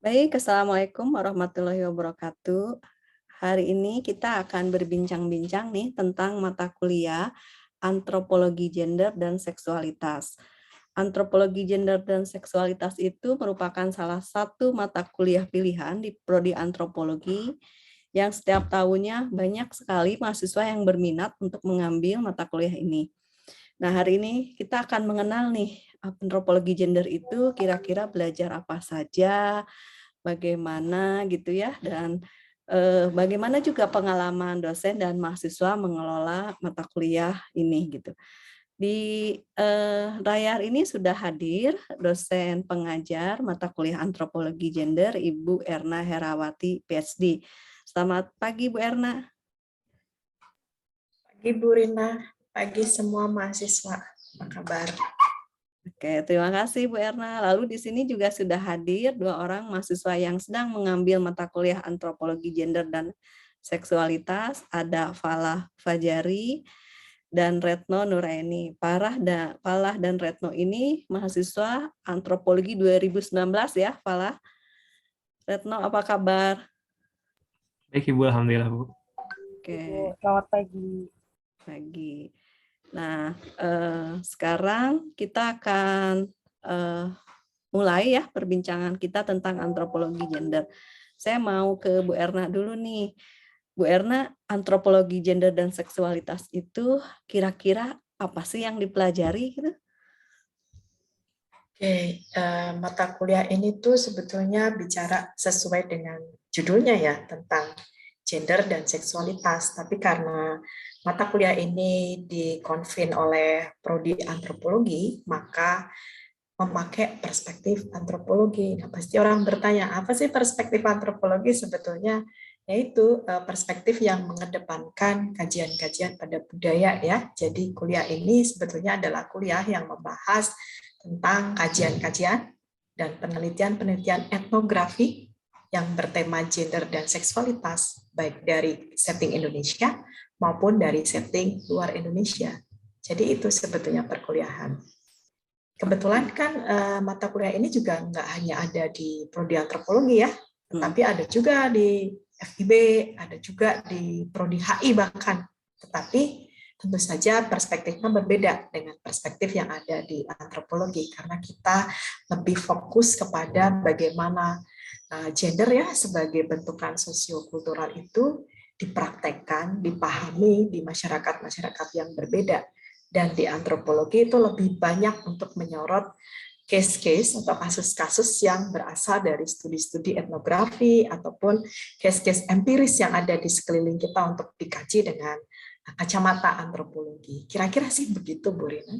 Baik, Assalamualaikum warahmatullahi wabarakatuh. Hari ini kita akan berbincang-bincang nih tentang mata kuliah Antropologi Gender dan Seksualitas. Antropologi Gender dan Seksualitas itu merupakan salah satu mata kuliah pilihan di Prodi Antropologi yang setiap tahunnya banyak sekali mahasiswa yang berminat untuk mengambil mata kuliah ini. Nah, hari ini kita akan mengenal nih antropologi gender itu kira-kira belajar apa saja, bagaimana gitu ya, dan bagaimana juga pengalaman dosen dan mahasiswa mengelola mata kuliah ini gitu. Di layar ini sudah hadir dosen pengajar mata kuliah antropologi gender Ibu Erna Herawati PhD. Selamat pagi Bu Erna. Pagi Bu Rina, pagi semua mahasiswa, apa kabar? Oke, terima kasih Bu Erna. Lalu di sini juga sudah hadir dua orang mahasiswa yang sedang mengambil mata kuliah antropologi gender dan seksualitas. Ada Falah Fajari dan Retno Nuraini. Falah dan Retno ini mahasiswa antropologi 2019 ya, Falah. Retno, apa kabar? Baik Ibu, Alhamdulillah Bu. Oke, Selamat pagi. pagi. Nah, sekarang kita akan mulai ya perbincangan kita tentang antropologi gender. Saya mau ke Bu Erna dulu nih. Bu Erna, antropologi gender dan seksualitas itu kira-kira apa sih yang dipelajari gitu? Oke, mata kuliah ini tuh sebetulnya bicara sesuai dengan judulnya ya, tentang gender dan seksualitas. Tapi karena mata kuliah ini dikonvin oleh Prodi Antropologi, maka memakai perspektif antropologi. Nah, pasti orang bertanya, apa sih perspektif antropologi? Sebetulnya yaitu perspektif yang mengedepankan kajian-kajian pada budaya ya. Jadi kuliah ini sebetulnya adalah kuliah yang membahas tentang kajian-kajian dan penelitian-penelitian etnografi yang bertema gender dan seksualitas, baik dari setting Indonesia maupun dari setting luar Indonesia. Jadi itu sebetulnya perkuliahan. Kebetulan kan mata kuliah ini juga nggak hanya ada di Prodi Antropologi ya, tetapi ada juga di FIB, ada juga di Prodi HI bahkan. Tetapi tentu saja perspektifnya berbeda dengan perspektif yang ada di antropologi, karena kita lebih fokus kepada bagaimana gender ya sebagai bentukan sosiokultural itu dipraktekkan, dipahami di masyarakat-masyarakat yang berbeda. Dan di antropologi itu lebih banyak untuk menyorot case-case atau kasus-kasus yang berasal dari studi-studi etnografi ataupun case-case empiris yang ada di sekeliling kita untuk dikaji dengan kacamata antropologi. Kira-kira sih begitu, Bu Rina.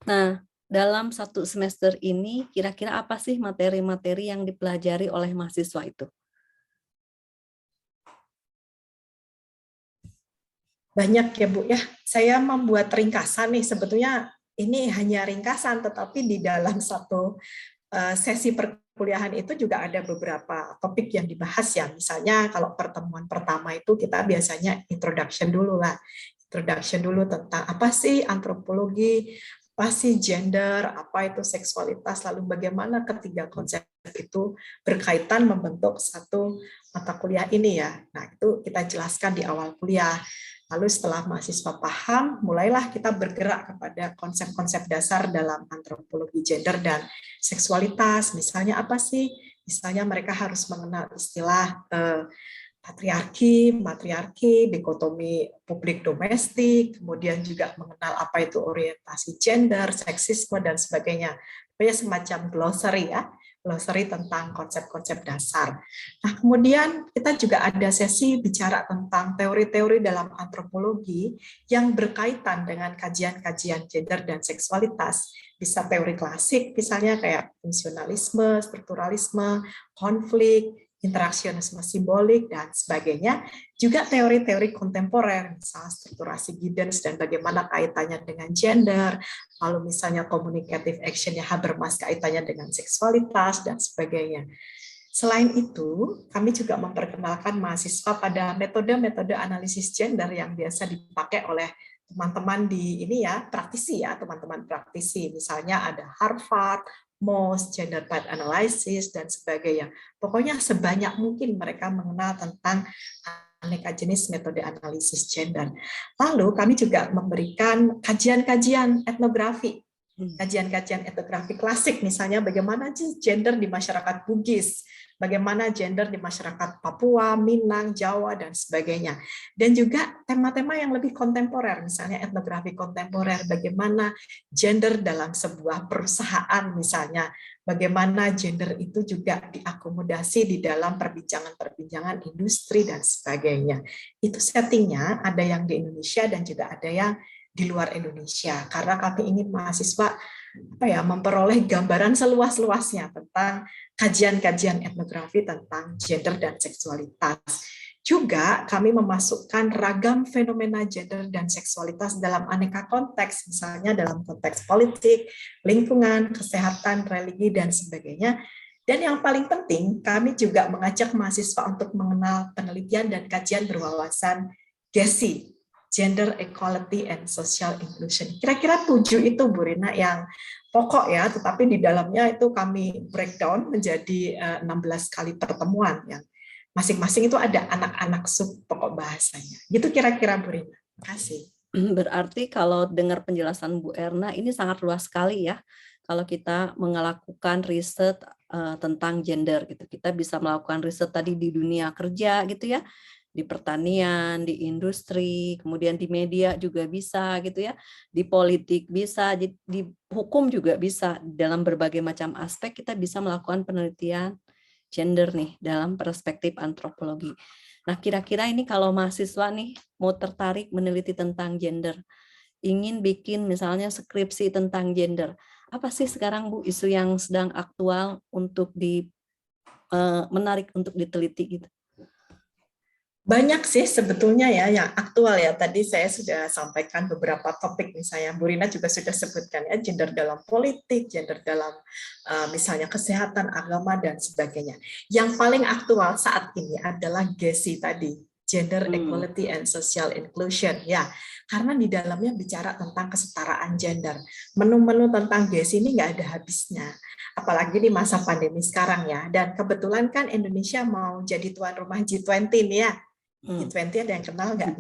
Nah, dalam satu semester ini kira-kira apa sih materi-materi yang dipelajari oleh mahasiswa itu? Banyak ya Bu ya. Saya membuat ringkasan nih, sebetulnya ini hanya ringkasan, tetapi di dalam satu sesi perkuliahan itu juga ada beberapa topik yang dibahas ya. Misalnya kalau pertemuan pertama itu kita biasanya introduction dulu lah. Introduction dulu tentang apa sih antropologi, apa sih gender, apa itu seksualitas, lalu bagaimana ketiga konsep itu berkaitan membentuk satu mata kuliah ini ya. Nah, itu kita jelaskan di awal kuliah. Lalu setelah mahasiswa paham, mulailah kita bergerak kepada konsep-konsep dasar dalam antropologi gender dan seksualitas. Misalnya apa sih? Misalnya mereka harus mengenal istilah patriarki, matriarki, dikotomi publik domestik, kemudian juga mengenal apa itu orientasi gender, seksisme, dan sebagainya. Pokoknya semacam glossary ya, glossary tentang konsep-konsep dasar. Nah, kemudian kita juga ada sesi bicara tentang teori-teori dalam antropologi yang berkaitan dengan kajian-kajian gender dan seksualitas. Bisa teori klasik, misalnya kayak fungsionalisme, strukturalisme, konflik, interaksionisme simbolik, dan sebagainya. Juga teori-teori kontemporer, misalnya strukturasi Giddens dan bagaimana kaitannya dengan gender, lalu misalnya communicative action-nya Habermas kaitannya dengan seksualitas, dan sebagainya. Selain itu, kami juga memperkenalkan mahasiswa pada metode-metode analisis gender yang biasa dipakai oleh teman-teman di ini ya, praktisi ya, teman-teman praktisi. Misalnya ada Harvard, MOS, gender path analysis, dan sebagainya. Pokoknya sebanyak mungkin mereka mengenal tentang aneka jenis metode analisis gender. Lalu kami juga memberikan kajian-kajian etnografi, kajian-kajian etnografi klasik, misalnya bagaimana sih gender di masyarakat Bugis, bagaimana gender di masyarakat Papua, Minang, Jawa, dan sebagainya. Dan juga tema-tema yang lebih kontemporer, misalnya etnografi kontemporer, bagaimana gender dalam sebuah perusahaan misalnya, bagaimana gender itu juga diakomodasi di dalam perbincangan-perbincangan industri dan sebagainya. Itu settingnya ada yang di Indonesia dan juga ada yang di luar Indonesia, karena kami ingin mahasiswa memperoleh gambaran seluas-luasnya tentang kajian-kajian etnografi tentang gender dan seksualitas. Juga kami memasukkan ragam fenomena gender dan seksualitas dalam aneka konteks, misalnya dalam konteks politik, lingkungan, kesehatan, religi, dan sebagainya. Dan yang paling penting, kami juga mengajak mahasiswa untuk mengenal penelitian dan kajian berwawasan GESI, Gender Equality and Social Inclusion. Kira-kira 7 itu, Bu Rina, yang pokok ya, tetapi di dalamnya itu kami breakdown menjadi 16 kali pertemuan yang masing-masing itu ada anak-anak sub pokok bahasanya. Gitu kira-kira, Bu Rina. Terima kasih. Berarti kalau dengar penjelasan Bu Erna, ini sangat luas sekali ya. Kalau kita melakukan riset tentang gender gitu, kita bisa melakukan riset tadi di dunia kerja gitu ya, di pertanian, di industri, kemudian di media juga bisa gitu ya, di politik bisa, di hukum juga bisa. Dalam berbagai macam aspek kita bisa melakukan penelitian gender nih dalam perspektif antropologi. Nah, kira-kira ini kalau mahasiswa nih mau tertarik meneliti tentang gender, ingin bikin misalnya skripsi tentang gender, apa sih sekarang Bu isu yang sedang aktual untuk menarik untuk diteliti gitu? Banyak sih sebetulnya ya yang aktual ya. Tadi saya sudah sampaikan beberapa topik, misalnya Bu Rina juga sudah sebutkan ya, gender dalam politik, gender dalam misalnya kesehatan, agama, dan sebagainya. Yang paling aktual saat ini adalah GESI tadi, Gender Equality and Social Inclusion ya, karena di dalamnya bicara tentang kesetaraan gender. Menu-menu tentang GESI ini nggak ada habisnya, apalagi di masa pandemi sekarang ya. Dan kebetulan kan Indonesia mau jadi tuan rumah G20 nih ya. G20 ada yang kenal nggak?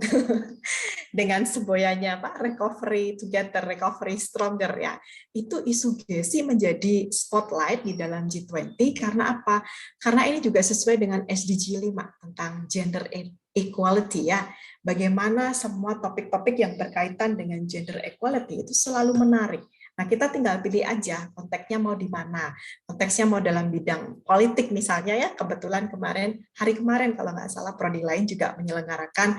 Dengan semboyannya Pak, recovery together, recovery stronger ya. Itu isu GESI menjadi spotlight di dalam G20 karena apa? Karena ini juga sesuai dengan SDG 5 tentang gender equality ya. Bagaimana semua topik-topik yang berkaitan dengan gender equality itu selalu menarik. Nah, kita tinggal pilih aja konteksnya mau di mana. Konteksnya mau dalam bidang politik misalnya ya, kebetulan hari kemarin kalau nggak salah prodi lain juga menyelenggarakan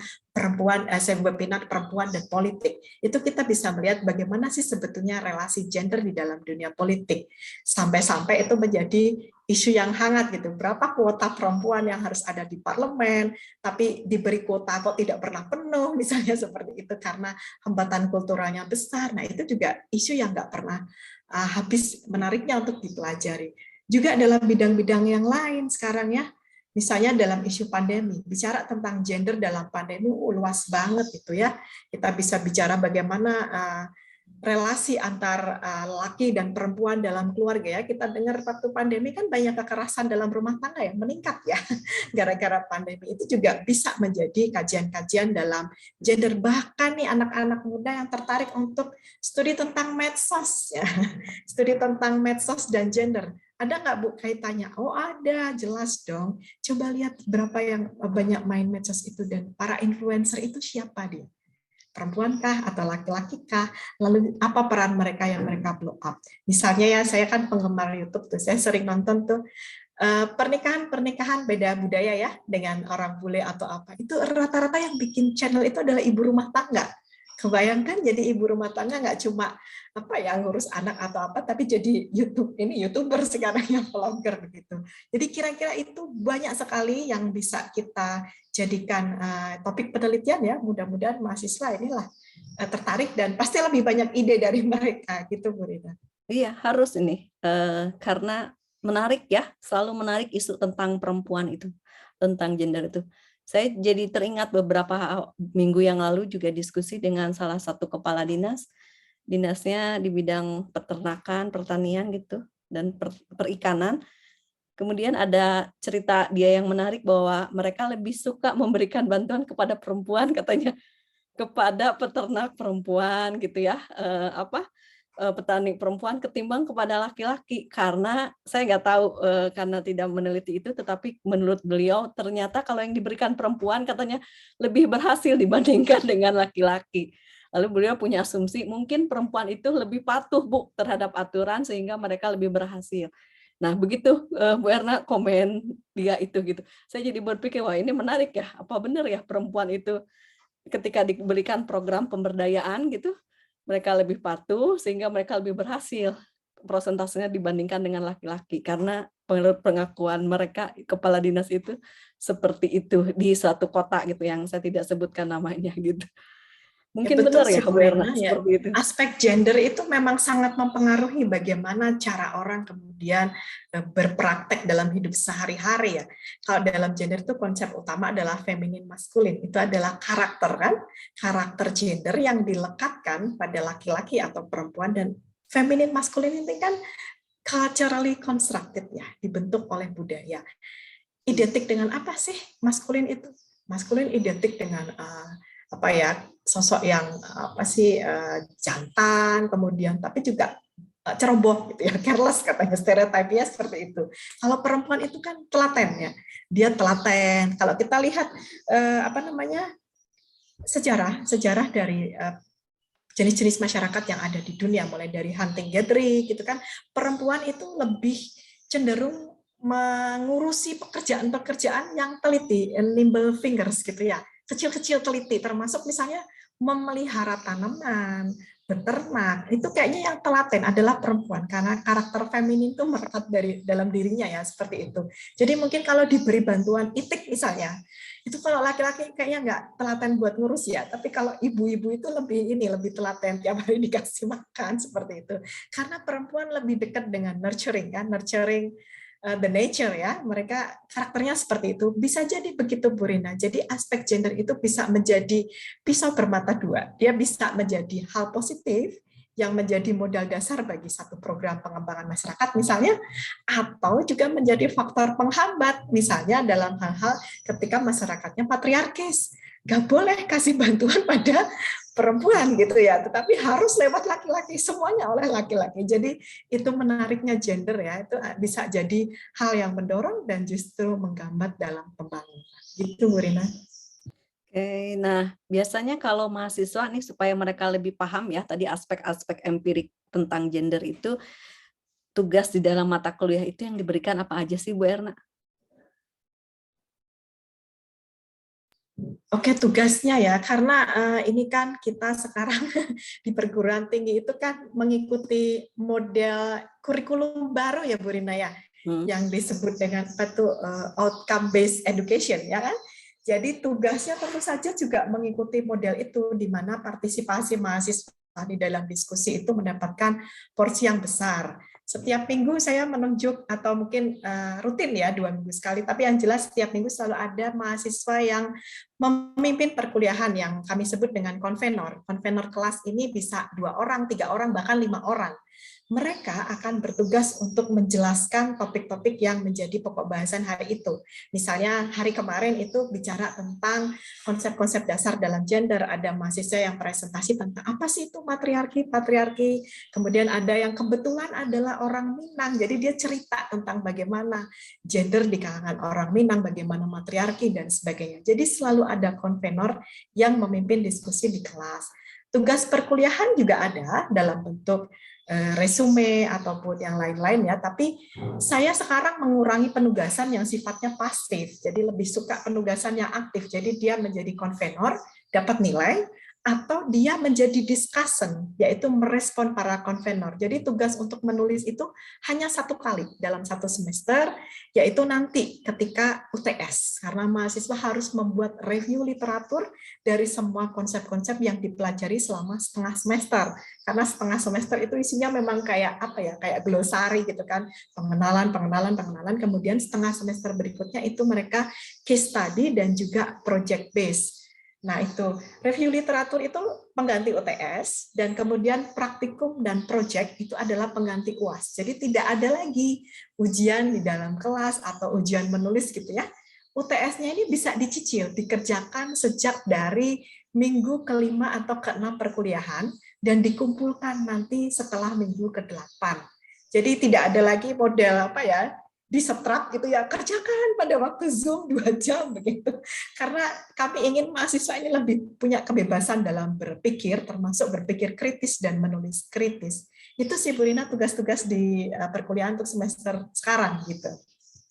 webinar perempuan dan politik. Itu kita bisa melihat bagaimana sih sebetulnya relasi gender di dalam dunia politik. Sampai-sampai itu menjadi isu yang hangat gitu. Berapa kuota perempuan yang harus ada di parlemen, tapi diberi kuota kok tidak pernah penuh, misalnya seperti itu karena hambatan kulturalnya besar. Nah, itu juga isu yang nggak pernah habis menariknya untuk dipelajari. Juga dalam bidang-bidang yang lain sekarang ya, misalnya dalam isu pandemi, bicara tentang gender dalam pandemi luas banget itu ya. Kita bisa bicara bagaimana relasi antar laki dan perempuan dalam keluarga ya. Kita dengar waktu pandemi kan banyak kekerasan dalam rumah tangga yang meningkat ya. Gara-gara pandemi itu juga bisa menjadi kajian-kajian dalam gender. Bahkan nih anak-anak muda yang tertarik untuk studi tentang medsos ya. Studi tentang medsos dan gender. Ada nggak Bu kaitannya? Oh ada, jelas dong. Coba lihat berapa yang banyak main medsos itu dan para influencer itu siapa dia? Perempuan kah atau laki-laki kah? Lalu apa peran mereka yang mereka blow up? Misalnya ya, saya kan penggemar YouTube tuh, saya sering nonton tuh pernikahan beda budaya ya dengan orang bule atau apa. Itu rata-rata yang bikin channel itu adalah ibu rumah tangga. Kebayangkan jadi ibu rumah tangga nggak cuma ngurus anak atau apa, tapi jadi YouTuber sekarang yang vlogger begitu. Jadi kira-kira itu banyak sekali yang bisa kita jadikan topik penelitian ya. Mudah-mudahan mahasiswa inilah tertarik dan pasti lebih banyak ide dari mereka gitu, Bu Rina. Iya, harus ini karena menarik ya, selalu menarik isu tentang perempuan itu, tentang gender itu. Saya jadi teringat beberapa minggu yang lalu juga diskusi dengan salah satu kepala dinas, dinasnya di bidang peternakan, pertanian gitu. dan perikanan. Kemudian ada cerita dia yang menarik bahwa mereka lebih suka memberikan bantuan kepada perempuan, katanya, kepada peternak perempuan gitu ya, petani perempuan ketimbang kepada laki-laki, karena saya nggak tahu karena tidak meneliti itu, tetapi menurut beliau ternyata kalau yang diberikan perempuan katanya lebih berhasil dibandingkan dengan laki-laki. Lalu beliau punya asumsi mungkin perempuan itu lebih patuh, Bu, terhadap aturan sehingga mereka lebih berhasil. Nah, begitu Bu Erna komen dia itu gitu. Saya jadi berpikir, wah ini menarik ya, apa benar ya perempuan itu ketika diberikan program pemberdayaan gitu, mereka lebih patuh sehingga mereka lebih berhasil prosentasenya dibandingkan dengan laki-laki, karena menurut pengakuan mereka kepala dinas itu seperti itu di suatu kota gitu yang saya tidak sebutkan namanya gitu. Mungkin betul benar ya sih, Bu Erna ya. seperti itu. Aspek gender itu memang sangat mempengaruhi bagaimana cara orang kemudian berpraktek dalam hidup sehari-hari ya. Kalau dalam gender itu konsep utama adalah feminin maskulin. Itu adalah karakter kan, karakter gender yang dilekatkan pada laki-laki atau perempuan, dan feminin maskulin ini kan culturally constructed ya, dibentuk oleh budaya. Identik dengan apa sih maskulin itu? Maskulin identik dengan apa ya, sosok yang apa sih, jantan, kemudian tapi juga ceroboh gitu ya, careless katanya, stereotipnya seperti itu. Kalau perempuan itu kan telaten ya, dia telaten. Kalau kita lihat apa namanya, sejarah dari jenis-jenis masyarakat yang ada di dunia, mulai dari hunting gathering gitu kan, perempuan itu lebih cenderung mengurusi pekerjaan-pekerjaan yang teliti, nimble fingers gitu ya, kecil-kecil teliti, termasuk misalnya memelihara tanaman, beternak, itu kayaknya yang telaten adalah perempuan, karena karakter feminin itu merekat dari dalam dirinya ya, seperti itu. Jadi mungkin kalau diberi bantuan itik misalnya, itu kalau laki-laki kayaknya nggak telaten buat ngurus ya, tapi kalau ibu-ibu itu lebih telaten, tiap hari dikasih makan seperti itu. Karena perempuan lebih dekat dengan nurturing kan, nurturing the nature ya, mereka karakternya seperti itu. Bisa jadi begitu Bu Rina. Jadi aspek gender itu bisa menjadi pisau bermata dua. Dia bisa menjadi hal positif yang menjadi modal dasar bagi satu program pengembangan masyarakat misalnya, atau juga menjadi faktor penghambat misalnya dalam hal-hal ketika masyarakatnya patriarkis. Gak boleh kasih bantuan pada perempuan gitu ya, tetapi harus lewat laki-laki, semuanya oleh laki-laki. Jadi itu menariknya gender ya, itu bisa jadi hal yang mendorong dan justru menghambat dalam pembangunan. Gitu Bu Rina. Oke, nah biasanya kalau mahasiswa nih supaya mereka lebih paham ya tadi aspek-aspek empirik tentang gender itu, tugas di dalam mata kuliah itu yang diberikan apa aja sih Bu Erna? Oke, tugasnya ya, karena ini kan kita sekarang di perguruan tinggi itu kan mengikuti model kurikulum baru ya Bu Rina ya, yang disebut dengan outcome based education ya kan. Jadi tugasnya tentu saja juga mengikuti model itu, di mana partisipasi mahasiswa di dalam diskusi itu mendapatkan porsi yang besar. Setiap minggu saya menunjuk, atau mungkin rutin ya 2 minggu sekali, tapi yang jelas setiap minggu selalu ada mahasiswa yang memimpin perkuliahan yang kami sebut dengan konvenor. Konvenor kelas ini bisa 2 orang, 3 orang, bahkan 5 orang. Mereka akan bertugas untuk menjelaskan topik-topik yang menjadi pokok bahasan hari itu. Misalnya hari kemarin itu bicara tentang konsep-konsep dasar dalam gender, ada mahasiswa yang presentasi tentang apa sih itu patriarki. Kemudian ada yang kebetulan adalah orang Minang, jadi dia cerita tentang bagaimana gender di kalangan orang Minang, bagaimana matriarki dan sebagainya. Jadi selalu ada konvenor yang memimpin diskusi di kelas. Tugas perkuliahan juga ada dalam bentuk resume ataupun yang lain-lain ya, tapi saya sekarang mengurangi penugasan yang sifatnya pasif, jadi lebih suka penugasan yang aktif. Jadi dia menjadi konvenor, dapat nilai, atau dia menjadi discussion, yaitu merespon para konvenor. Jadi tugas untuk menulis itu hanya 1 kali dalam 1 semester, yaitu nanti ketika UTS, karena mahasiswa harus membuat review literatur dari semua konsep-konsep yang dipelajari selama setengah semester. Karena setengah semester itu isinya memang kayak apa ya, kayak glosari gitu kan, pengenalan, kemudian setengah semester berikutnya itu mereka case study dan juga project based. Nah, itu review literatur itu pengganti UTS, dan kemudian praktikum dan project itu adalah pengganti UAS. Jadi tidak ada lagi ujian di dalam kelas atau ujian menulis gitu ya. UTS-nya ini bisa dicicil, dikerjakan sejak dari minggu kelima atau keenam perkuliahan dan dikumpulkan nanti setelah minggu ke-8. Jadi tidak ada lagi model apa ya, disetrap gitu ya, kerjakan pada waktu Zoom 2 jam begitu. Karena kami ingin mahasiswa ini lebih punya kebebasan dalam berpikir, termasuk berpikir kritis dan menulis kritis. Itu sih Bu Rina tugas-tugas di perkuliahan untuk semester sekarang gitu.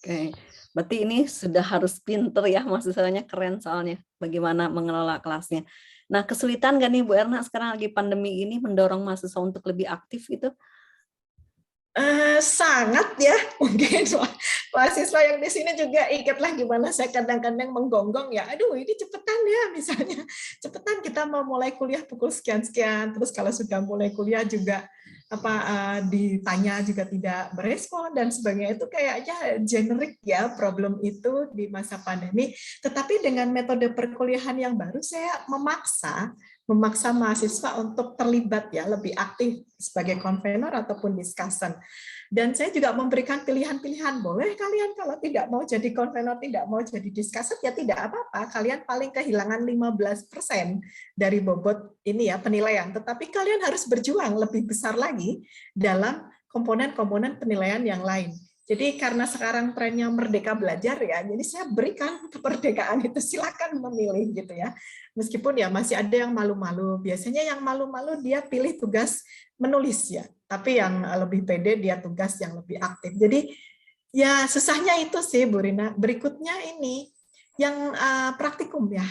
Oke, berarti ini sudah harus pinter ya, mahasiswanya keren soalnya bagaimana mengelola kelasnya. Nah, kesulitan nggak nih Bu Erna sekarang lagi pandemi ini mendorong mahasiswa untuk lebih aktif gitu? Sangat ya, mungkin mahasiswa yang di sini juga ikutlah gimana saya kadang-kadang menggonggong ya, aduh ini cepetan ya, misalnya cepetan kita mau mulai kuliah pukul sekian-sekian, terus kalau sudah mulai kuliah juga ditanya juga tidak berespon dan sebagainya. Itu kayaknya generik ya problem itu di masa pandemi, tetapi dengan metode perkuliahan yang baru saya memaksa mahasiswa untuk terlibat ya, lebih aktif sebagai konvenor ataupun discussion. Dan saya juga memberikan pilihan-pilihan, boleh kalian kalau tidak mau jadi konvenor, tidak mau jadi discussion, ya tidak apa-apa, kalian paling kehilangan 15% dari bobot ini ya penilaian, tetapi kalian harus berjuang lebih besar lagi dalam komponen-komponen penilaian yang lain. Jadi karena sekarang trennya merdeka belajar ya, jadi saya berikan kemerdekaan itu, silakan memilih gitu ya. Meskipun ya masih ada yang malu-malu, biasanya yang malu-malu dia pilih tugas menulis ya, tapi yang lebih pede dia tugas yang lebih aktif. Jadi ya susahnya itu sih Bu Rina. Berikutnya ini yang praktikum ya.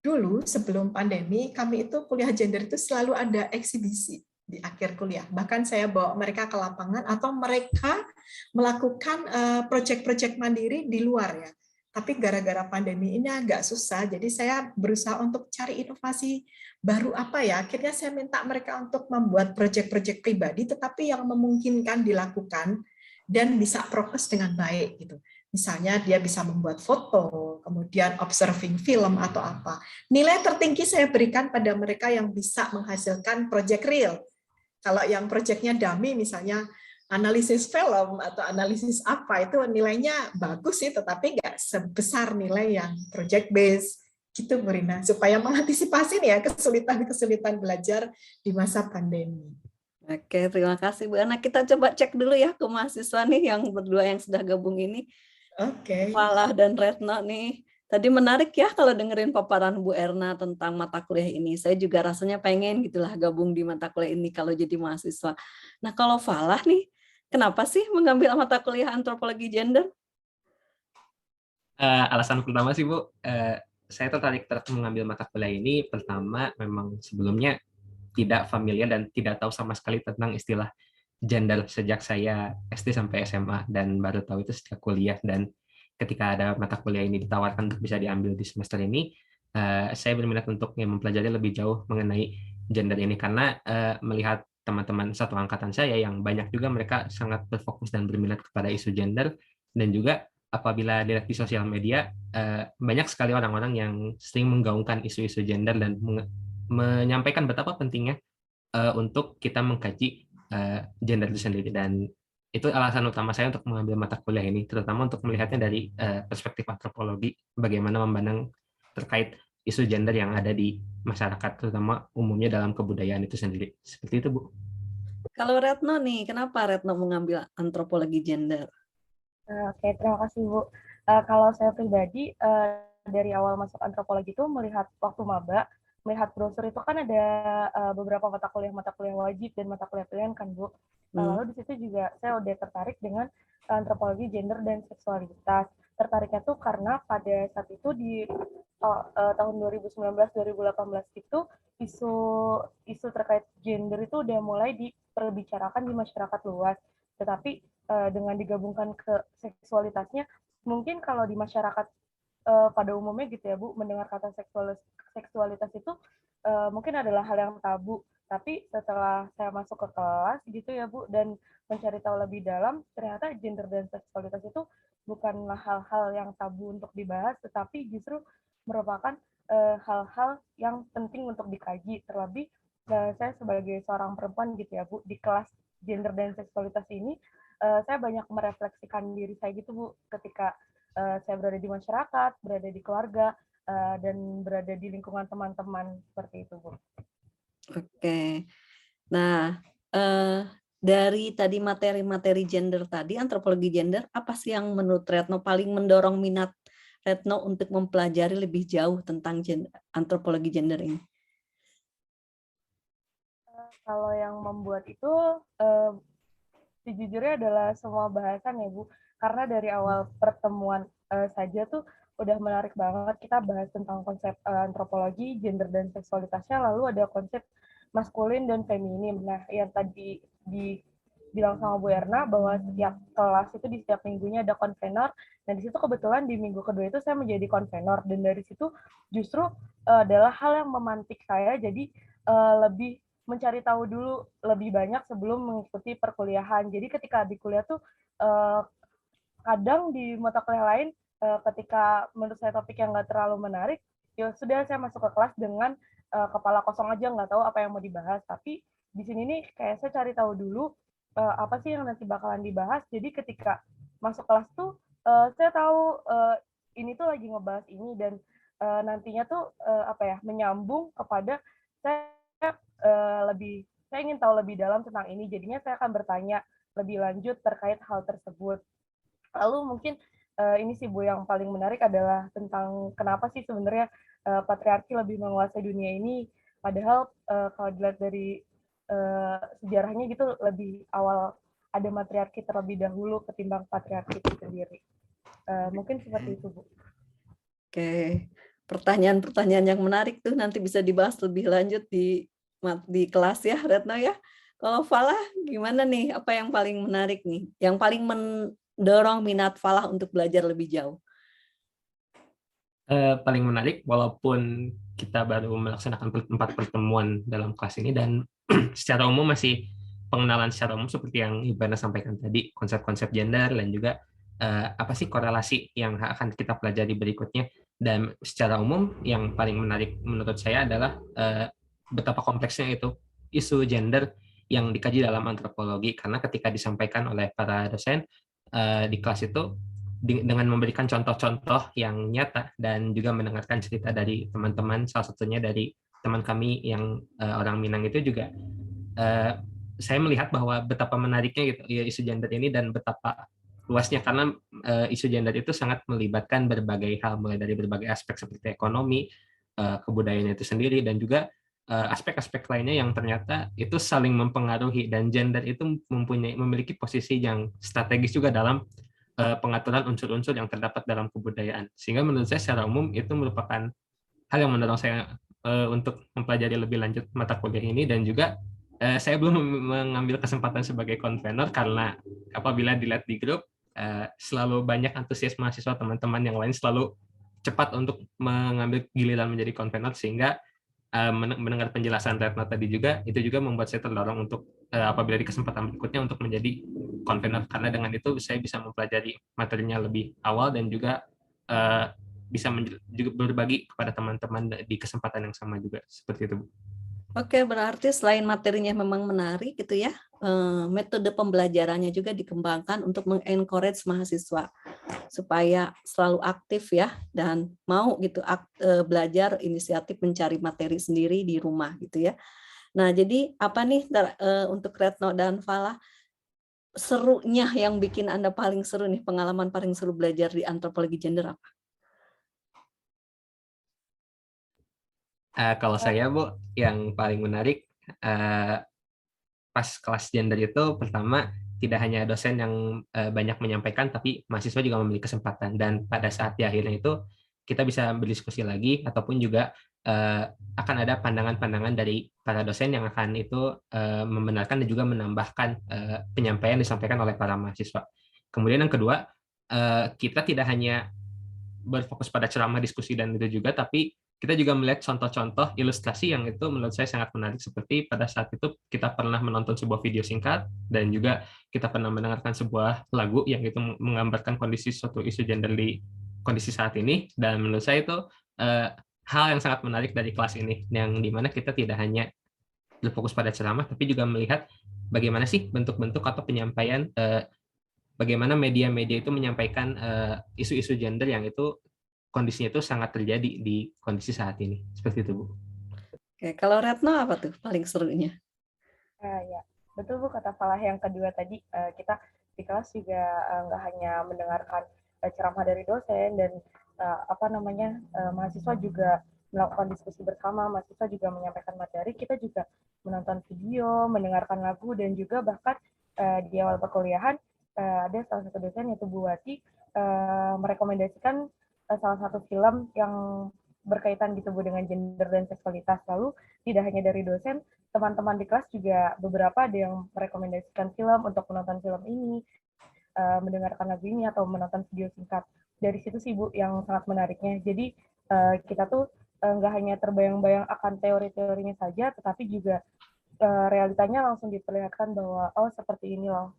Dulu sebelum pandemi kami itu kuliah gender itu selalu ada eksibisi di akhir kuliah. Bahkan saya bawa mereka ke lapangan atau mereka melakukan proyek-proyek mandiri di luar ya. Tapi gara-gara pandemi ini agak susah, jadi saya berusaha untuk cari inovasi baru apa ya. Akhirnya saya minta mereka untuk membuat proyek-proyek pribadi, tetapi yang memungkinkan dilakukan dan bisa prokes dengan baik gitu. Misalnya dia bisa membuat foto, kemudian observing film atau apa. Nilai tertinggi saya berikan pada mereka yang bisa menghasilkan proyek real. Kalau yang proyeknya dummy misalnya analisis film atau analisis apa, itu nilainya bagus sih, tetapi nggak sebesar nilai yang project based gitu Bu Rina, supaya mengantisipasi nih ya kesulitan-kesulitan belajar di masa pandemi. Oke, terima kasih Bu Erna. Kita coba cek dulu ya ke mahasiswa nih yang berdua yang sudah gabung ini. Oke. Falah dan Retno nih. Tadi menarik ya kalau dengerin paparan Bu Erna tentang mata kuliah ini. Saya juga rasanya pengen gitulah gabung di mata kuliah ini kalau jadi mahasiswa. Nah, kalau Falah nih, kenapa sih mengambil mata kuliah antropologi gender? Alasan pertama sih Bu, saya tertarik mengambil mata kuliah ini. Pertama, memang sebelumnya tidak familiar dan tidak tahu sama sekali tentang istilah gender sejak saya SD sampai SMA, dan baru tahu itu sejak kuliah. Dan ketika ada mata kuliah ini ditawarkan untuk bisa diambil di semester ini, saya berminat untuk mempelajari lebih jauh mengenai gender ini, karena melihat teman-teman satu angkatan saya yang banyak juga mereka sangat berfokus dan berminat kepada isu gender. Dan juga apabila dilihat di sosial media, banyak sekali orang-orang yang sering menggaungkan isu-isu gender dan menyampaikan betapa pentingnya untuk kita mengkaji gender itu sendiri. Dan itu alasan utama saya untuk mengambil mata kuliah ini, terutama untuk melihatnya dari perspektif antropologi, bagaimana memandang terkait isu gender yang ada di masyarakat, terutama umumnya dalam kebudayaan itu sendiri. Seperti itu, Bu. Kalau Retno nih, kenapa Retno mengambil antropologi gender? Oke, terima kasih Bu. Kalau saya pribadi dari awal masuk antropologi itu melihat waktu maba, melihat brosur itu kan ada beberapa mata kuliah wajib dan mata kuliah pilihan kan Bu. Lalu di situ juga saya udah tertarik dengan antropologi gender dan seksualitas. Tertariknya tuh karena pada saat itu di tahun 2019-2018 itu isu terkait gender itu udah mulai diperbicarakan di masyarakat luas. Tetapi dengan digabungkan ke seksualitasnya, mungkin kalau di masyarakat pada umumnya gitu ya Bu, mendengar kata seksualitas itu mungkin adalah hal yang tabu. Tapi setelah saya masuk ke kelas gitu ya Bu, dan mencari tahu lebih dalam, ternyata gender dan seksualitas itu bukanlah hal-hal yang tabu untuk dibahas, tetapi justru merupakan hal-hal yang penting untuk dikaji. Terlebih saya sebagai seorang perempuan gitu ya Bu, di kelas gender dan seksualitas ini saya banyak merefleksikan diri saya gitu Bu, ketika saya berada di masyarakat, berada di keluarga, dan berada di lingkungan teman-teman seperti itu Bu. Oke. Nah, dari tadi materi-materi gender tadi, antropologi gender, apa sih yang menurut Retno paling mendorong minat Retno untuk mempelajari lebih jauh tentang antropologi gender ini? Kalau yang membuat itu sejujurnya adalah semua bahasan ya Bu, karena dari awal pertemuan saja tuh udah menarik banget. Kita bahas tentang konsep antropologi, gender dan seksualitasnya, lalu ada konsep maskulin dan feminim. Nah, yang tadi dibilang sama Bu Erna bahwa setiap kelas itu di setiap minggunya ada konvenor. Nah, di situ kebetulan di minggu kedua itu saya menjadi konvenor, dan dari situ justru adalah hal yang memantik saya jadi lebih mencari tahu dulu lebih banyak sebelum mengikuti perkuliahan. Jadi ketika di kuliah tuh kadang di mata kuliah lain ketika menurut saya topik yang nggak terlalu menarik, ya sudah saya masuk ke kelas dengan kepala kosong aja, nggak tahu apa yang mau dibahas. Tapi di sini nih kayak saya cari tahu dulu apa sih yang nanti bakalan dibahas. Jadi ketika masuk kelas tuh saya tahu ini tuh lagi ngebahas ini, dan nantinya tuh menyambung kepada saya saya ingin tahu lebih dalam tentang ini, jadinya saya akan bertanya lebih lanjut terkait hal tersebut. Lalu mungkin ini sih Bu, yang paling menarik adalah tentang kenapa sih sebenarnya patriarki lebih menguasai dunia ini, padahal kalau dilihat dari sejarahnya gitu lebih awal ada matriarki terlebih dahulu ketimbang patriarki itu sendiri. Mungkin seperti itu Bu. Oke, pertanyaan-pertanyaan yang menarik tuh nanti bisa dibahas lebih lanjut di kelas ya, Retno ya. Kalau Falah gimana nih? Apa yang paling menarik nih? Yang paling mendorong minat Falah untuk belajar lebih jauh? Paling menarik, walaupun kita baru melaksanakan 4 pertemuan dalam kelas ini, dan secara umum masih pengenalan secara umum seperti yang Ibu sampaikan tadi, konsep-konsep gender dan juga apa sih korelasi yang akan kita pelajari berikutnya. Dan secara umum yang paling menarik menurut saya adalah betapa kompleksnya itu isu gender yang dikaji dalam antropologi, karena ketika disampaikan oleh para dosen di kelas itu dengan memberikan contoh-contoh yang nyata dan juga mendengarkan cerita dari teman-teman, salah satunya dari teman kami yang orang Minang itu juga, saya melihat bahwa betapa menariknya gitu ya isu gender ini, dan betapa luasnya, karena isu gender itu sangat melibatkan berbagai hal, mulai dari berbagai aspek seperti ekonomi, kebudayaan itu sendiri, dan juga aspek-aspek lainnya yang ternyata itu saling mempengaruhi, dan gender itu memiliki posisi yang strategis juga dalam pengaturan unsur-unsur yang terdapat dalam kebudayaan. Sehingga menurut saya secara umum itu merupakan hal yang mendorong saya untuk mempelajari lebih lanjut mata kuliah ini, dan juga saya belum mengambil kesempatan sebagai konvenor karena apabila dilihat di grup selalu banyak antusias mahasiswa teman-teman yang lain selalu cepat untuk mengambil giliran menjadi konvenor, sehingga mendengar penjelasan Retno tadi juga, itu juga membuat saya terdorong untuk apabila di kesempatan berikutnya untuk menjadi konvenor, karena dengan itu saya bisa mempelajari materinya lebih awal dan juga bisa juga berbagi kepada teman-teman di kesempatan yang sama juga, seperti itu. Oke, berarti selain materinya memang menarik gitu ya, metode pembelajarannya juga dikembangkan untuk mengencourage mahasiswa supaya selalu aktif ya, dan mau gitu belajar inisiatif mencari materi sendiri di rumah gitu ya. Nah, jadi apa nih untuk Retno dan Falah serunya, yang bikin Anda paling seru nih, pengalaman paling seru belajar di antropologi gender apa? Kalau saya Bu, yang paling menarik pas kelas gender itu, pertama tidak hanya dosen yang banyak menyampaikan, tapi mahasiswa juga memiliki kesempatan, dan pada saat di akhirnya itu kita bisa berdiskusi lagi, ataupun juga akan ada pandangan-pandangan dari para dosen yang akan itu membenarkan dan juga menambahkan penyampaian disampaikan oleh para mahasiswa. Kemudian yang kedua, kita tidak hanya berfokus pada ceramah, diskusi, dan itu juga, tapi kita juga melihat contoh-contoh ilustrasi yang itu menurut saya sangat menarik, seperti pada saat itu kita pernah menonton sebuah video singkat, dan juga kita pernah mendengarkan sebuah lagu yang itu menggambarkan kondisi suatu isu gender di kondisi saat ini, dan menurut saya itu hal yang sangat menarik dari kelas ini, yang dimana kita tidak hanya berfokus pada ceramah, tapi juga melihat bagaimana sih bentuk-bentuk atau penyampaian, bagaimana media-media itu menyampaikan isu-isu gender yang itu kondisinya itu sangat terjadi di kondisi saat ini. Seperti itu, Bu. Oke, kalau Retno apa tuh paling serunya? Ya, betul Bu, kata Falah yang kedua tadi, kita di kelas juga nggak hanya mendengarkan ceramah dari dosen dan mahasiswa juga melakukan diskusi bersama, mahasiswa juga menyampaikan materi, kita juga menonton video, mendengarkan lagu, dan juga bahkan di awal perkuliahan ada salah satu dosen yaitu Bu Wati merekomendasikan salah satu film yang berkaitan gitu Bu dengan gender dan seksualitas. Lalu tidak hanya dari dosen, teman-teman di kelas juga beberapa ada yang merekomendasikan film untuk menonton film ini, mendengarkan lagu ini atau menonton video singkat. Dari situ sih Bu yang sangat menariknya. Jadi kita tuh nggak hanya terbayang-bayang akan teori-teorinya saja, tetapi juga realitanya langsung diperlihatkan bahwa oh seperti ini loh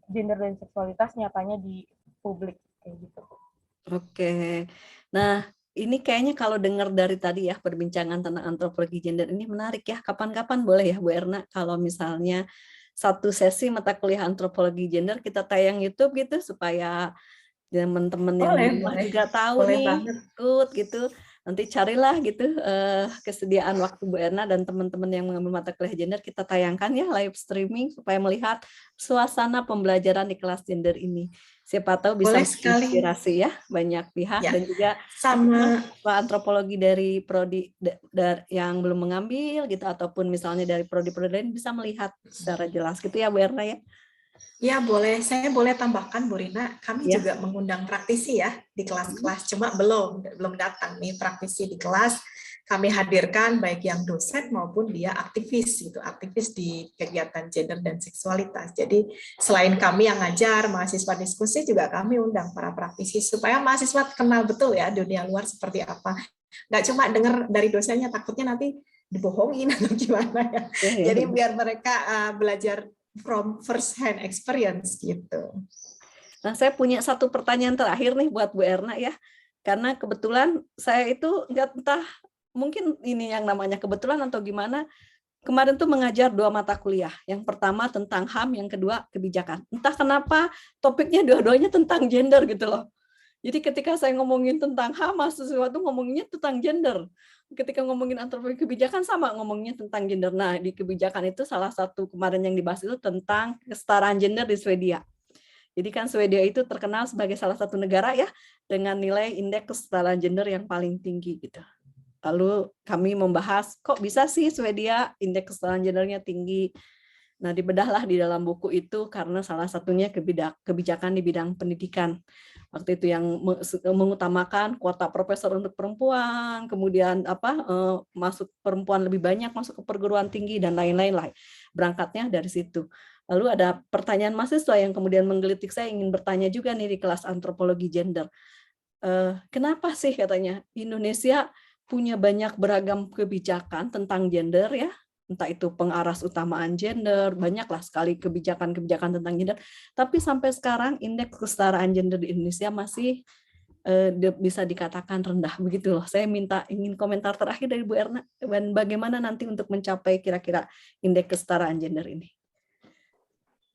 gender dan seksualitas nyatanya di publik kayak gitu. Oke, nah ini kayaknya kalau dengar dari tadi ya perbincangan tentang antropologi gender ini menarik ya. Kapan-kapan boleh ya Bu Erna kalau misalnya satu sesi mata kuliah antropologi gender kita tayang YouTube gitu supaya teman-teman yang di rumah juga tahu boleh nih banget. ikut gitu. Nanti carilah gitu kesediaan waktu Bu Erna dan teman-teman yang mengambil mata kuliah gender kita tayangkan ya live streaming supaya melihat suasana pembelajaran di kelas gender ini. Siapa tahu bisa menginspirasi ya banyak pihak ya. Dan juga sama antropologi dari prodi yang belum mengambil gitu ataupun misalnya dari prodi-prodi lain bisa melihat secara jelas gitu ya Bu Erna ya. Ya boleh, saya boleh tambahkan Bu Rina, kami juga mengundang praktisi ya di kelas-kelas, cuma belum datang nih praktisi di kelas. Kami hadirkan baik yang dosen maupun dia aktivis gitu, aktivis di kegiatan gender dan seksualitas. Jadi selain kami yang ngajar, mahasiswa diskusi juga kami undang para praktisi supaya mahasiswa kenal betul ya dunia luar seperti apa. Nggak cuma dengar dari dosennya, takutnya nanti dibohongin atau gimana ya. Jadi biar mereka belajar from first hand experience gitu. Nah, saya punya satu pertanyaan terakhir nih buat Bu Erna ya. Karena kebetulan saya itu entah mungkin ini yang namanya kebetulan atau gimana, kemarin tuh mengajar 2 mata kuliah. Yang pertama tentang HAM, yang kedua kebijakan. Entah kenapa topiknya dua-duanya tentang gender gitu loh. Jadi ketika saya ngomongin tentang HAM, mahasiswa tuh ngomonginnya tentang gender. Ketika ngomongin antropologi kebijakan sama ngomongnya tentang gender. Nah, di kebijakan itu salah satu kemarin yang dibahas itu tentang kesetaraan gender di Swedia. Jadi kan Swedia itu terkenal sebagai salah satu negara ya dengan nilai indeks kesetaraan gender yang paling tinggi gitu. Lalu kami membahas kok bisa sih Swedia indeks kesetaraan gendernya tinggi. Nah, dibedahlah di dalam buku itu karena salah satunya kebijakan di bidang pendidikan. Waktu itu yang mengutamakan kuota profesor untuk perempuan, kemudian masuk perempuan lebih banyak masuk ke perguruan tinggi dan lain-lain lah. Berangkatnya dari situ. Lalu ada pertanyaan mahasiswa yang kemudian menggelitik saya ingin bertanya juga nih di kelas antropologi gender. Kenapa sih katanya Indonesia punya banyak beragam kebijakan tentang gender ya, entah itu pengaras utamaan gender, banyaklah sekali kebijakan-kebijakan tentang gender, tapi sampai sekarang indeks kesetaraan gender di Indonesia masih bisa dikatakan rendah begitu loh. Saya ingin komentar terakhir dari Bu Erna dan bagaimana nanti untuk mencapai kira-kira indeks kesetaraan gender ini.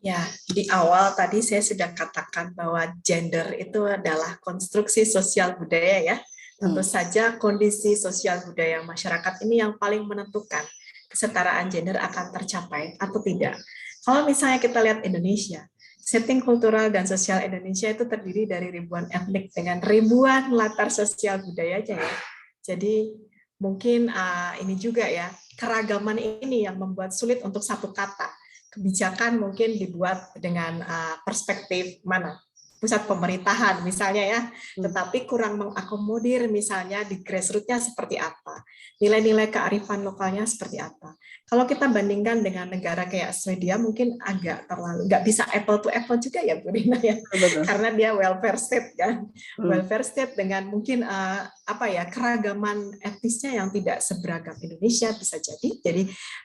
Ya, di awal tadi saya sudah katakan bahwa gender itu adalah konstruksi sosial budaya ya. Tentu saja kondisi sosial budaya masyarakat ini yang paling menentukan kesetaraan gender akan tercapai atau tidak. Kalau misalnya kita lihat Indonesia, setting kultural dan sosial Indonesia itu terdiri dari ribuan etnik dengan ribuan latar sosial budayanya ya. Jadi mungkin ini juga ya, keragaman ini yang membuat sulit untuk satu kata. Kebijakan mungkin dibuat dengan perspektif mana? Pusat pemerintahan misalnya ya, tetapi kurang mengakomodir misalnya di grassroots-nya seperti apa, nilai-nilai kearifan lokalnya seperti apa. Kalau kita bandingkan dengan negara kayak Swedia mungkin agak terlalu, nggak bisa apple to apple juga ya Bu Rina ya, karena dia welfare state kan, welfare state dengan mungkin keragaman etnisnya yang tidak seberagam Indonesia bisa jadi. Jadi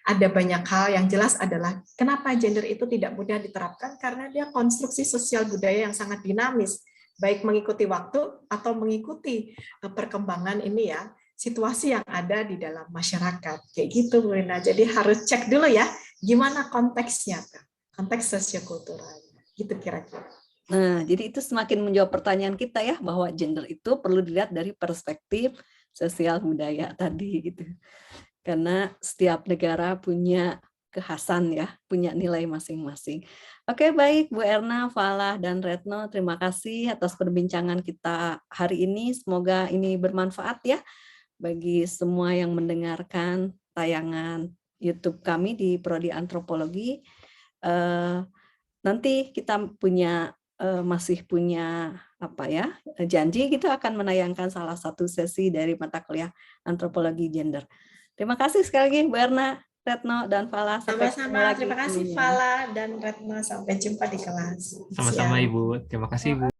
ada banyak hal yang jelas adalah kenapa gender itu tidak mudah diterapkan karena dia konstruksi sosial budaya yang sangat dinamis. baik mengikuti waktu atau mengikuti perkembangan ini ya, situasi yang ada di dalam masyarakat. Kayak gitu Bu Rina. Jadi harus cek dulu ya, gimana konteksnya, konteks sosiokulturalnya. Gitu kira-kira. Nah, jadi itu semakin menjawab pertanyaan kita ya, bahwa gender itu perlu dilihat dari perspektif sosial budaya tadi gitu. Karena setiap negara punya kekhasan ya, punya nilai masing-masing. Oke, baik Bu Erna, Falah, dan Retno, terima kasih atas perbincangan kita hari ini. Semoga ini bermanfaat ya bagi semua yang mendengarkan tayangan YouTube kami di Prodi Antropologi. Nanti kita masih punya janji kita akan menayangkan salah satu sesi dari mata kuliah antropologi gender. Terima kasih sekali lagi Bu Erna, Retno, dan Falah. Sama-sama, terima kasih Falah dan Retno. Sampai jumpa di kelas. Sama-sama Ibu, terima kasih Ibu.